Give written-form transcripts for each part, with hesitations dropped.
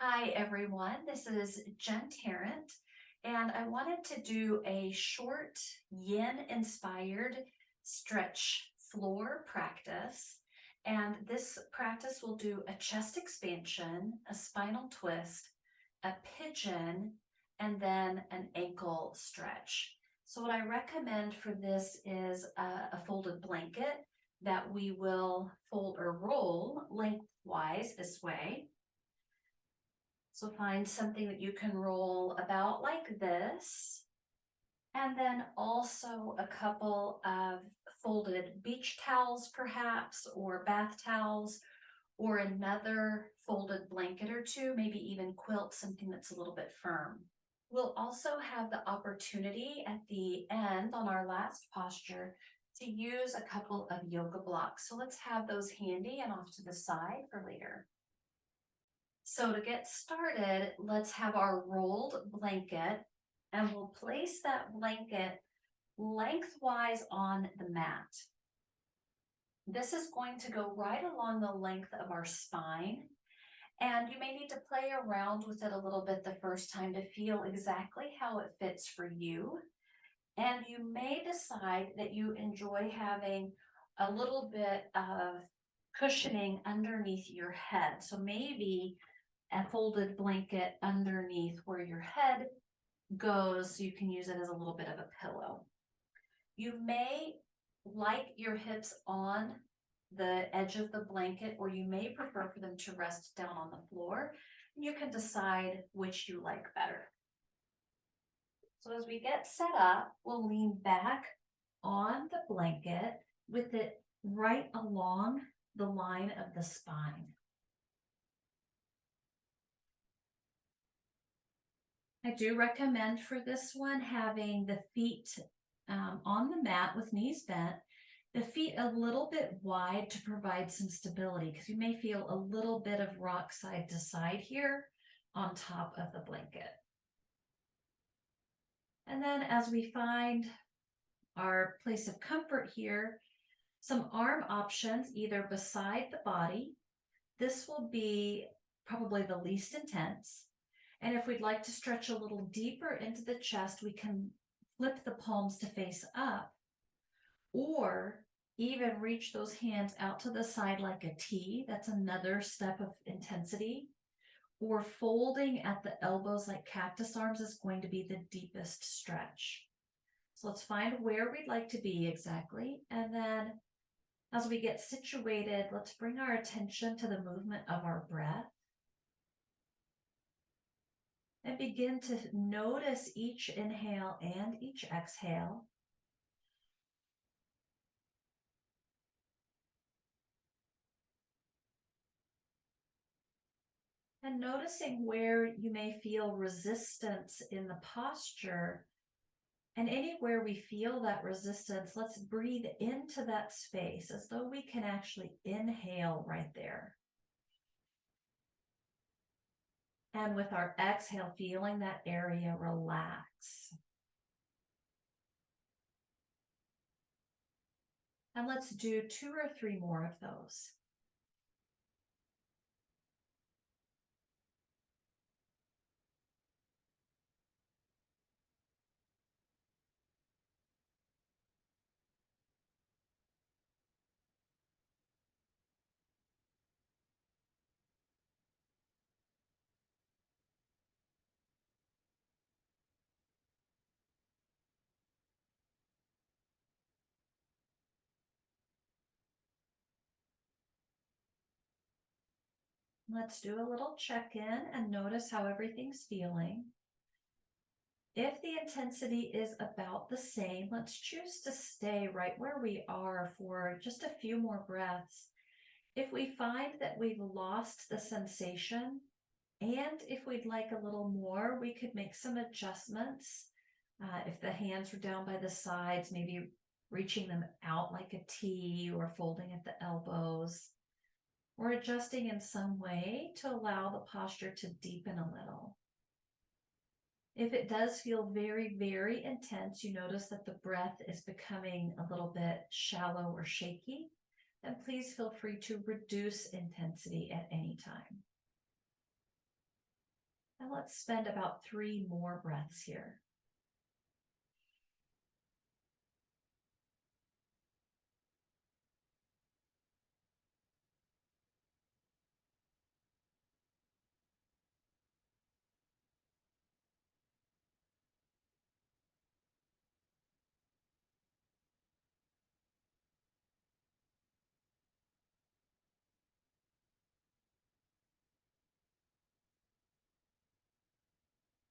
Hi, everyone. This is Jen Tarrant, and I wanted to do a short yin-inspired stretch floor practice. And this practice will do a chest expansion, a spinal twist, a pigeon, and then an ankle stretch. So what I recommend for this is a folded blanket that we will fold or roll lengthwise this way. So find something that you can roll about like this. And then also a couple of folded beach towels perhaps, or bath towels, or another folded blanket or two, maybe even quilt something that's a little bit firm. We'll also have the opportunity at the end on our last posture to use a couple of yoga blocks. So let's have those handy and off to the side for later. So to get started, let's have our rolled blanket, and we'll place that blanket lengthwise on the mat. This is going to go right along the length of our spine, and you may need to play around with it a little bit the first time to feel exactly how it fits for you. And you may decide that you enjoy having a little bit of cushioning underneath your head. So maybe a folded blanket underneath where your head goes so you can use it as a little bit of a pillow. You may like your hips on the edge of the blanket, or you may prefer for them to rest down on the floor. You can decide which you like better. So as we get set up, we'll lean back on the blanket with it right along the line of the spine. I do recommend for this one having the feet on the mat with knees bent, the feet a little bit wide to provide some stability, because you may feel a little bit of rock side to side here on top of the blanket. And then as we find our place of comfort here, some arm options either beside the body. This will be probably the least intense. And if we'd like to stretch a little deeper into the chest, we can flip the palms to face up, or even reach those hands out to the side like a T. That's another step of intensity. Or folding at the elbows like cactus arms is going to be the deepest stretch. So let's find where we'd like to be exactly. And then as we get situated, let's bring our attention to the movement of our breath. And begin to notice each inhale and each exhale. And noticing where you may feel resistance in the posture. And anywhere we feel that resistance, let's breathe into that space as though we can actually inhale right there. And with our exhale, feeling that area relax. And let's do 2 or 3 more of those. Let's do a little check-in and notice how everything's feeling. If the intensity is about the same, let's choose to stay right where we are for just a few more breaths. If we find that we've lost the sensation, and if we'd like a little more, we could make some adjustments. If the hands were down by the sides, maybe reaching them out like a T, or folding at the elbows, or adjusting in some way to allow the posture to deepen a little. If it does feel very, very intense, you notice that the breath is becoming a little bit shallow or shaky, then please feel free to reduce intensity at any time. And let's spend about 3 more breaths here.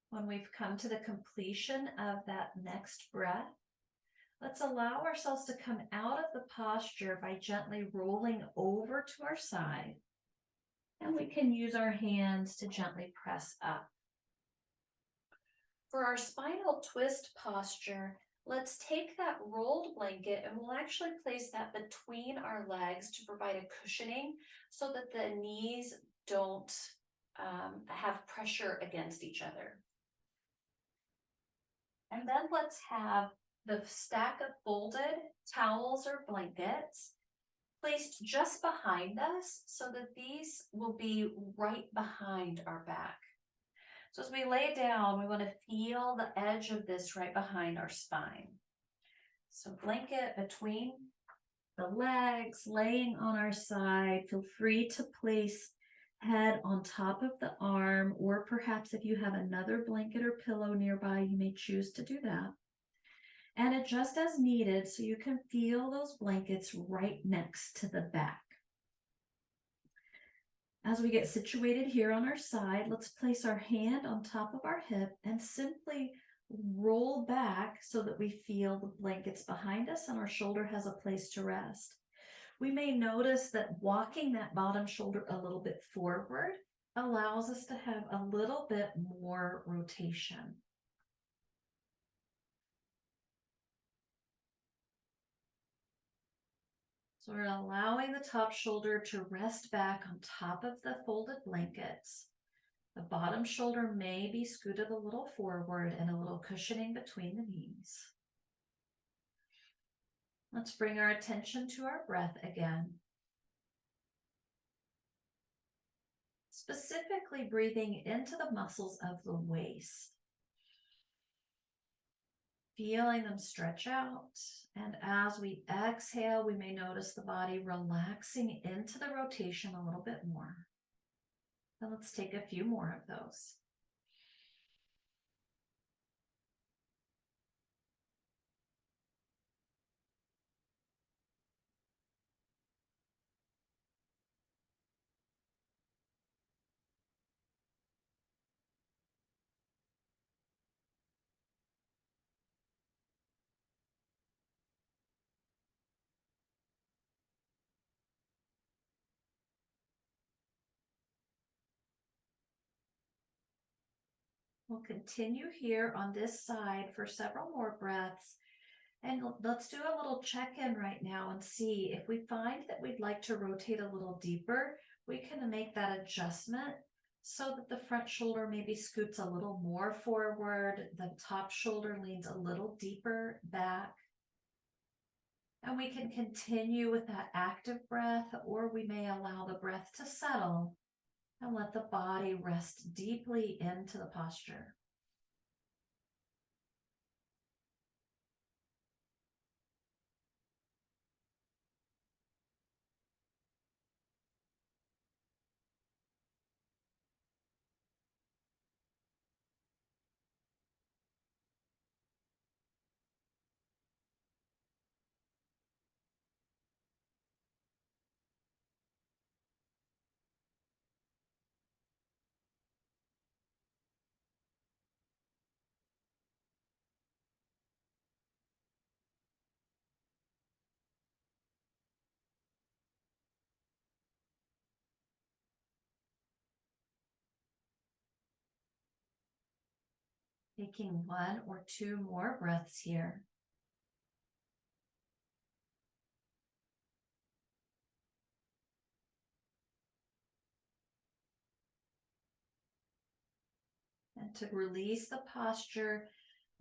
When we've come to the completion of that next breath, let's allow ourselves to come out of the posture by gently rolling over to our side. And we can use our hands to gently press up. For our spinal twist posture, let's take that rolled blanket and we'll actually place that between our legs to provide a cushioning so that the knees don't have pressure against each other. And then let's have the stack of folded towels or blankets placed just behind us so that these will be right behind our back. So as we lay down, we want to feel the edge of this right behind our spine. So blanket between the legs, laying on our side. Feel free to place head on top of the arm, or perhaps if you have another blanket or pillow nearby, you may choose to do that. And adjust as needed so you can feel those blankets right next to the back. As we get situated here on our side, let's place our hand on top of our hip and simply roll back so that we feel the blankets behind us and our shoulder has a place to rest. We may notice that walking that bottom shoulder a little bit forward allows us to have a little bit more rotation. So we're allowing the top shoulder to rest back on top of the folded blankets. The bottom shoulder may be scooted a little forward and a little cushioning between the knees. Let's bring our attention to our breath again. Specifically breathing into the muscles of the waist. Feeling them stretch out. And as we exhale, we may notice the body relaxing into the rotation a little bit more. And let's take a few more of those. We'll continue here on this side for several more breaths. And let's do a little check-in right now and see if we find that we'd like to rotate a little deeper, we can make that adjustment so that the front shoulder maybe scoots a little more forward, the top shoulder leans a little deeper back. And we can continue with that active breath, or we may allow the breath to settle and let the body rest deeply into the posture. Taking 1 or 2 more breaths here. And to release the posture,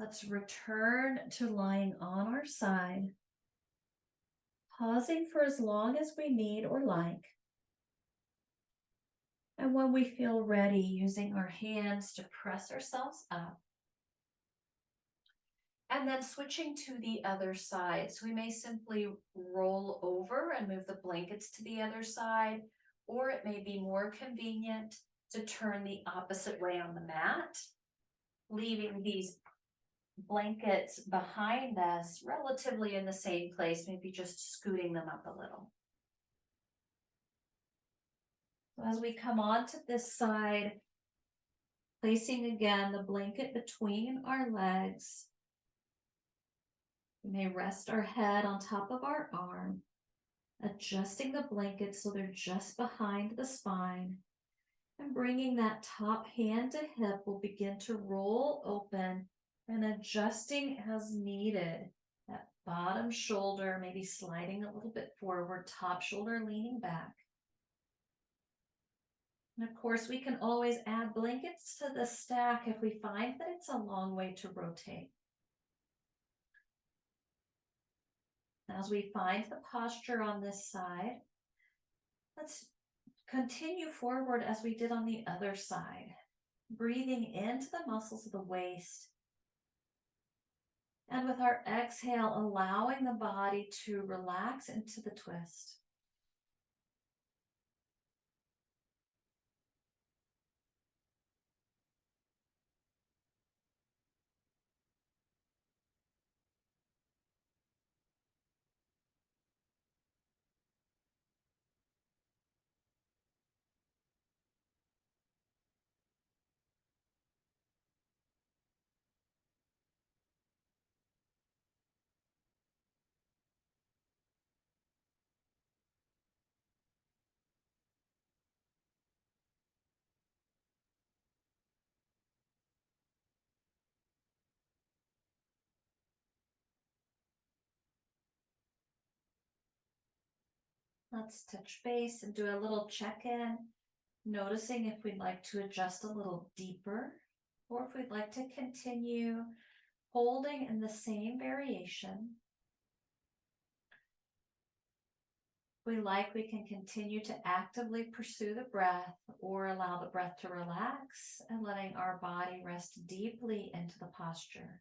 let's return to lying on our side, pausing for as long as we need or like. And when we feel ready, using our hands to press ourselves up. And then switching to the other side. So we may simply roll over and move the blankets to the other side, or it may be more convenient to turn the opposite way on the mat, leaving these blankets behind us relatively in the same place, maybe just scooting them up a little. So as we come onto this side, placing again the blanket between our legs, we may rest our head on top of our arm, adjusting the blanket so they're just behind the spine, and bringing that top hand to hip will begin to roll open and adjusting as needed. That bottom shoulder maybe sliding a little bit forward, top shoulder leaning back. And of course, we can always add blankets to the stack if we find that it's a long way to rotate. As we find the posture on this side, let's continue forward as we did on the other side, breathing into the muscles of the waist. And with our exhale, allowing the body to relax into the twist. Let's touch base and do a little check-in, noticing if we'd like to adjust a little deeper or if we'd like to continue holding in the same variation. If we like, we can continue to actively pursue the breath or allow the breath to relax and letting our body rest deeply into the posture.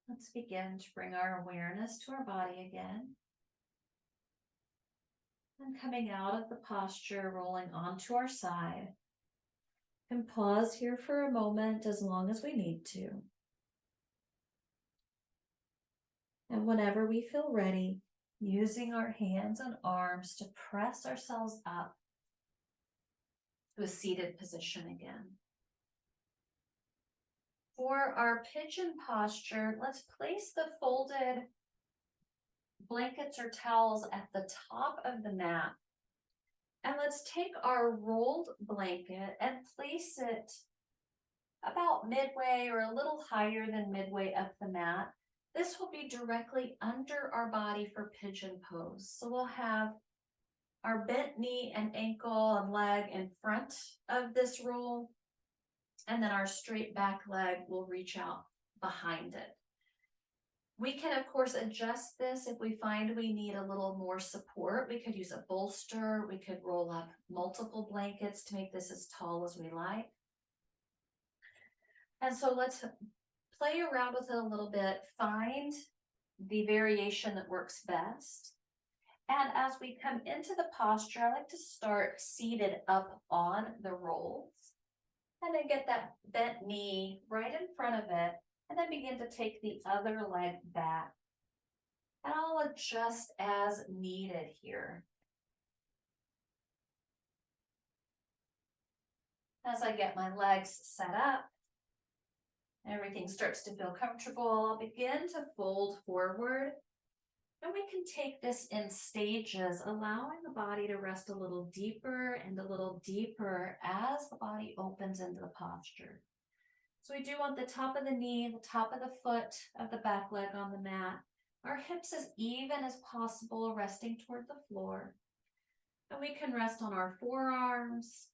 Let's begin to bring our awareness to our body again. And coming out of the posture, rolling onto our side. And pause here for a moment as long as we need to. And whenever we feel ready, using our hands and arms to press ourselves up to a seated position again. For our pigeon posture, let's place the folded blankets or towels at the top of the mat. And let's take our rolled blanket and place it about midway or a little higher than midway up the mat. This will be directly under our body for pigeon pose. So we'll have our bent knee and ankle and leg in front of this roll, and then our straight back leg will reach out behind it. We can, of course, adjust this if we find we need a little more support. We could use a bolster. We could roll up multiple blankets to make this as tall as we like. And so let's play around with it a little bit, find the variation that works best. And as we come into the posture, I like to start seated up on the rolls and then get that bent knee right in front of it and then begin to take the other leg back. And I'll adjust as needed here. As I get my legs set up, everything starts to feel comfortable. I'll begin to fold forward. And we can take this in stages, allowing the body to rest a little deeper and a little deeper as the body opens into the posture. So we do want the top of the knee, the top of the foot of the back leg on the mat, our hips as even as possible, resting toward the floor. And we can rest on our forearms.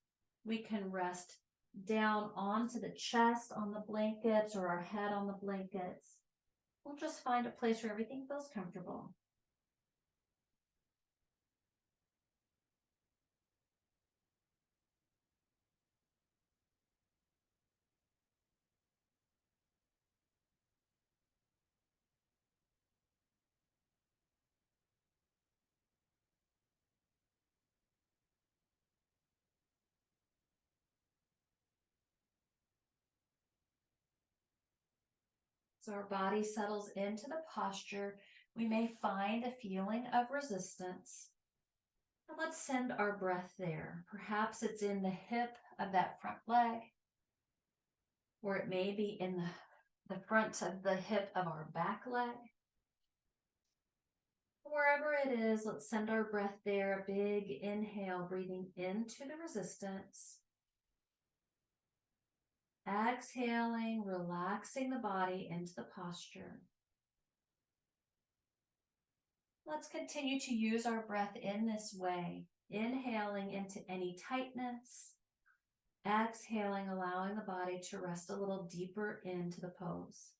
We can rest down onto the chest on the blankets or our head on the blankets. We'll just find a place where everything feels comfortable. So our body settles into the posture. We may find a feeling of resistance. And let's send our breath there. Perhaps it's in the hip of that front leg, or it may be in the front of the hip of our back leg. Wherever it is, let's send our breath there. A big inhale, breathing into the resistance. Exhaling, relaxing the body into the posture. Let's continue to use our breath in this way, inhaling into any tightness, exhaling, allowing the body to rest a little deeper into the pose.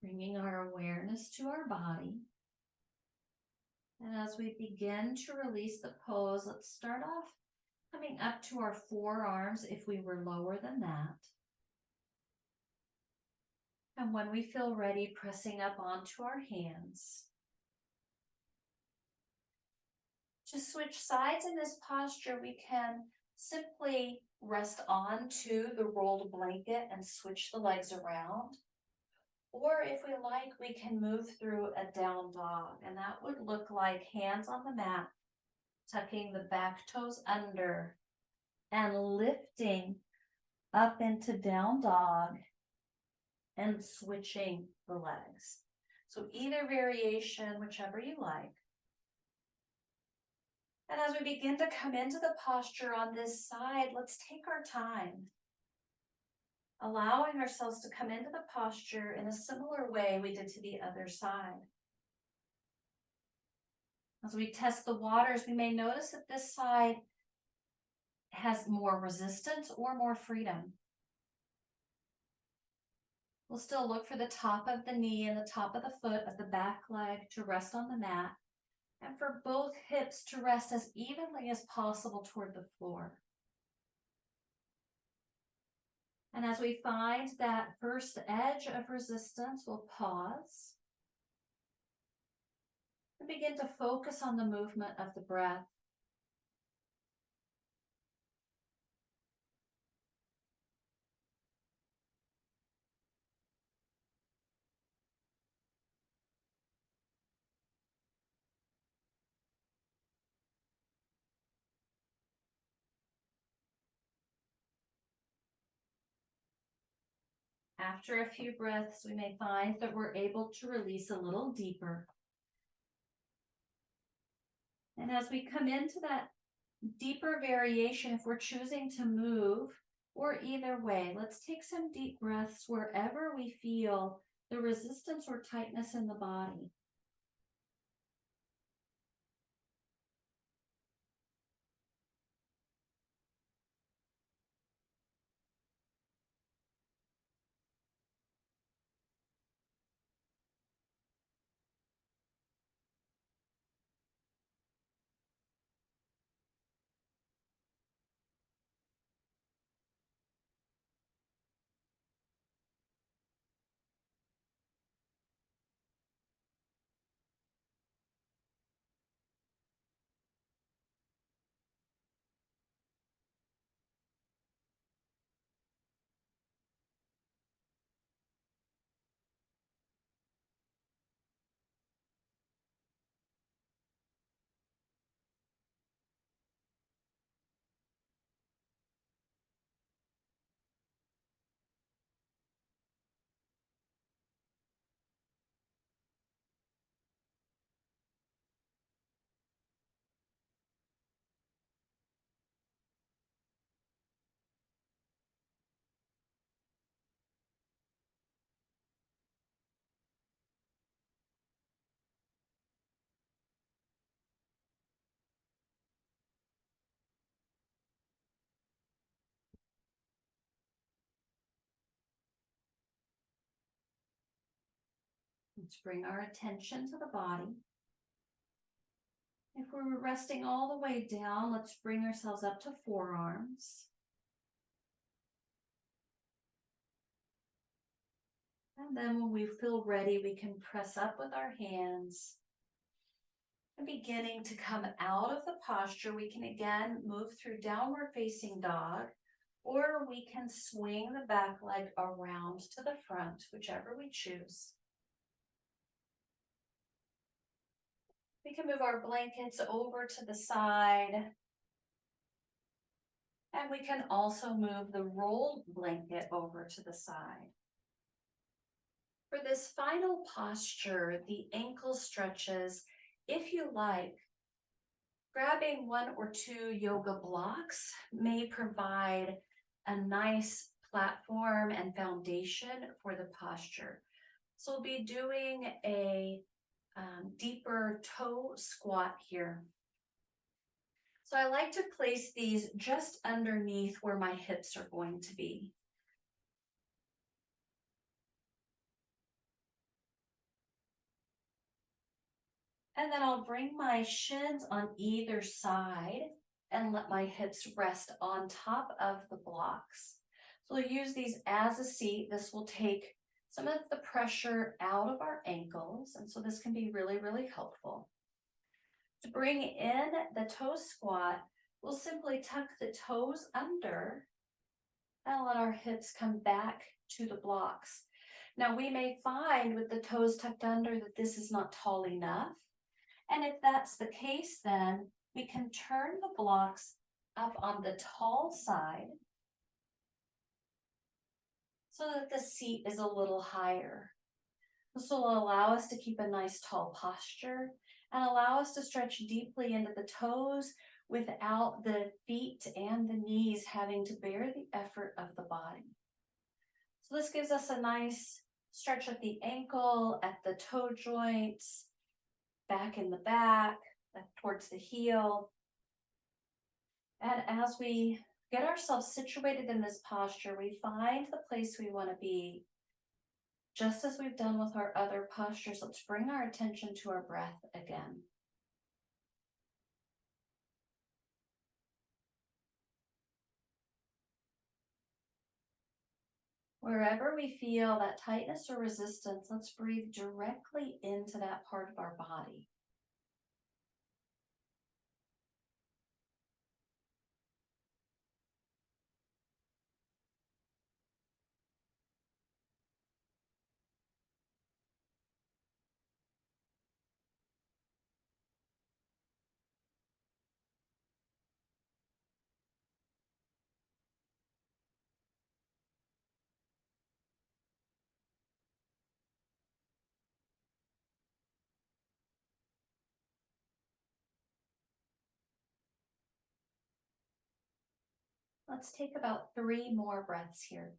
Bringing our awareness to our body. And as we begin to release the pose, let's start off coming up to our forearms if we were lower than that. And when we feel ready, pressing up onto our hands. To switch sides in this posture, we can simply rest onto the rolled blanket and switch the legs around. Or if we like, we can move through a down dog, and that would look like hands on the mat, tucking the back toes under and lifting up into down dog and switching the legs. So either variation, whichever you like. And as we begin to come into the posture on this side, let's take our time, allowing ourselves to come into the posture in a similar way we did to the other side. As we test the waters, we may notice that this side has more resistance or more freedom. We'll still look for the top of the knee and the top of the foot of the back leg to rest on the mat, and for both hips to rest as evenly as possible toward the floor. And as we find that first edge of resistance, we'll pause and begin to focus on the movement of the breath. After a few breaths, we may find that we're able to release a little deeper. And as we come into that deeper variation, if we're choosing to move or either way, let's take some deep breaths wherever we feel the resistance or tightness in the body. Let's bring our attention to the body. If we're resting all the way down, let's bring ourselves up to forearms. And then when we feel ready, we can press up with our hands. And beginning to come out of the posture, we can again move through downward facing dog, or we can swing the back leg around to the front, whichever we choose. We can move our blankets over to the side. And we can also move the rolled blanket over to the side. For this final posture, the ankle stretches, if you like, grabbing one or two yoga blocks may provide a nice platform and foundation for the posture. So we'll be doing a deeper toe squat here. So I like to place these just underneath where my hips are going to be. And then I'll bring my shins on either side and let my hips rest on top of the blocks. So we'll use these as a seat. This will take some of the pressure out of our ankles. And so this can be really, really helpful. To bring in the toe squat, we'll simply tuck the toes under and let our hips come back to the blocks. Now we may find with the toes tucked under that this is not tall enough. And if that's the case, then we can turn the blocks up on the tall side so that the seat is a little higher. This will allow us to keep a nice tall posture and allow us to stretch deeply into the toes without the feet and the knees having to bear the effort of the body. So this gives us a nice stretch at the ankle, at the toe joints, back in the back, towards the heel. And as we get ourselves situated in this posture, we find the place we want to be. Just as we've done with our other postures, let's bring our attention to our breath again. Wherever we feel that tightness or resistance, let's breathe directly into that part of our body. Let's take about 3 more breaths here.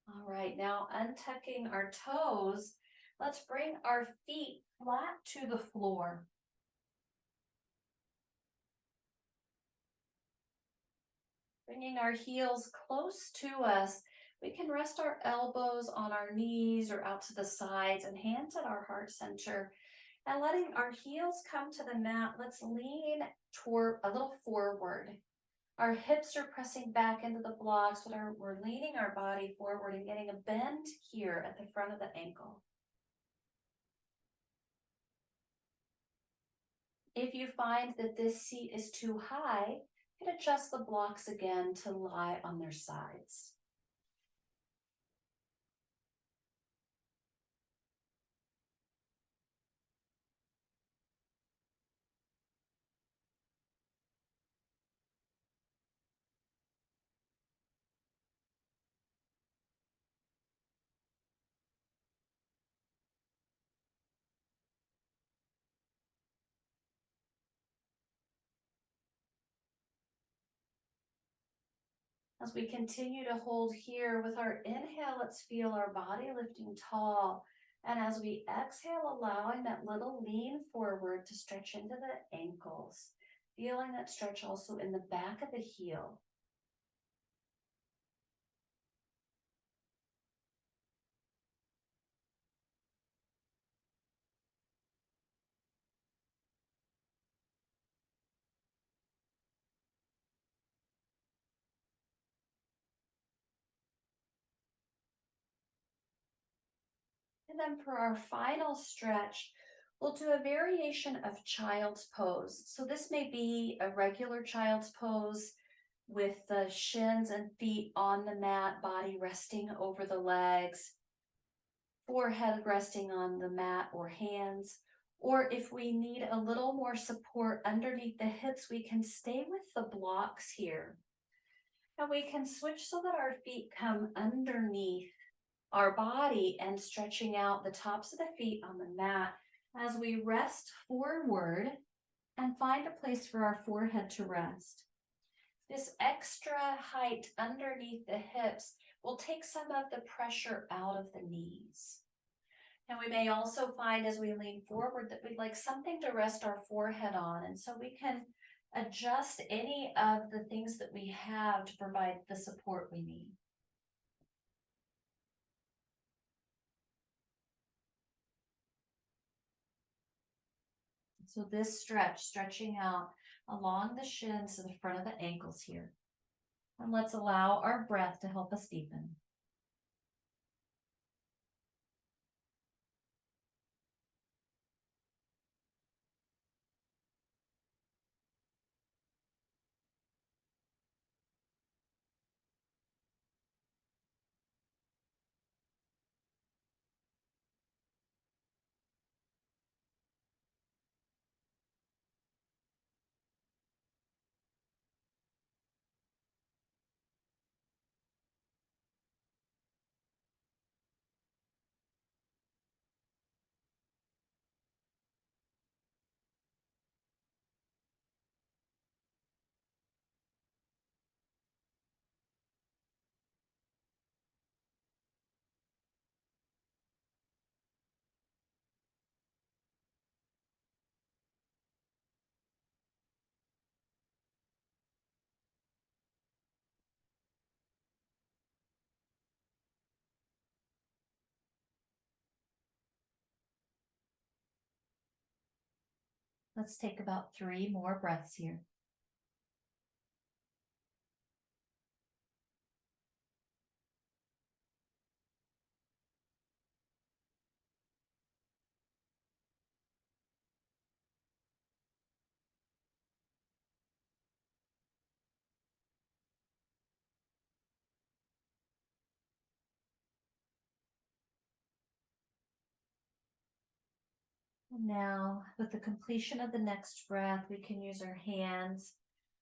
All right, now untucking our toes, let's bring our feet flat to the floor. Bringing our heels close to us, we can rest our elbows on our knees or out to the sides and hands at our heart center. And letting our heels come to the mat, let's lean toward a little forward. Our hips are pressing back into the blocks, but we're leaning our body forward and getting a bend here at the front of the ankle. If you find that this seat is too high, you can adjust the blocks again to lie on their sides. As we continue to hold here with our inhale, let's feel our body lifting tall. And as we exhale, allowing that little lean forward to stretch into the ankles, feeling that stretch also in the back of the heel. And then for our final stretch, we'll do a variation of child's pose. So this may be a regular child's pose with the shins and feet on the mat, body resting over the legs, forehead resting on the mat or hands. Or if we need a little more support underneath the hips, we can stay with the blocks here. And we can switch so that our feet come underneath our body and stretching out the tops of the feet on the mat as we rest forward and find a place for our forehead to rest. This extra height underneath the hips will take some of the pressure out of the knees. And we may also find as we lean forward that we'd like something to rest our forehead on. And so we can adjust any of the things that we have to provide the support we need. So this stretch, stretching out along the shins to the front of the ankles here. And let's allow our breath to help us deepen. Let's take about 3 more breaths here. Now, with the completion of the next breath, we can use our hands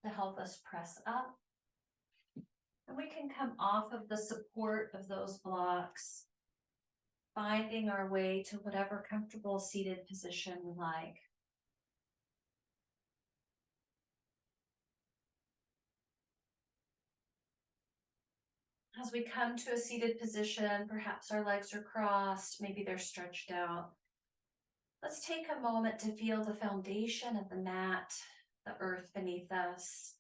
to help us press up. And we can come off of the support of those blocks, finding our way to whatever comfortable seated position we like. As we come to a seated position, perhaps our legs are crossed, maybe they're stretched out. Let's take a moment to feel the foundation of the mat, the earth beneath us.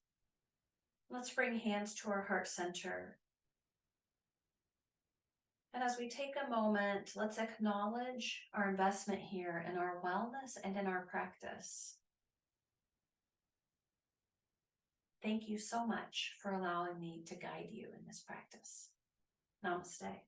Let's bring hands to our heart center. And as we take a moment, let's acknowledge our investment here in our wellness and in our practice. Thank you so much for allowing me to guide you in this practice. Namaste.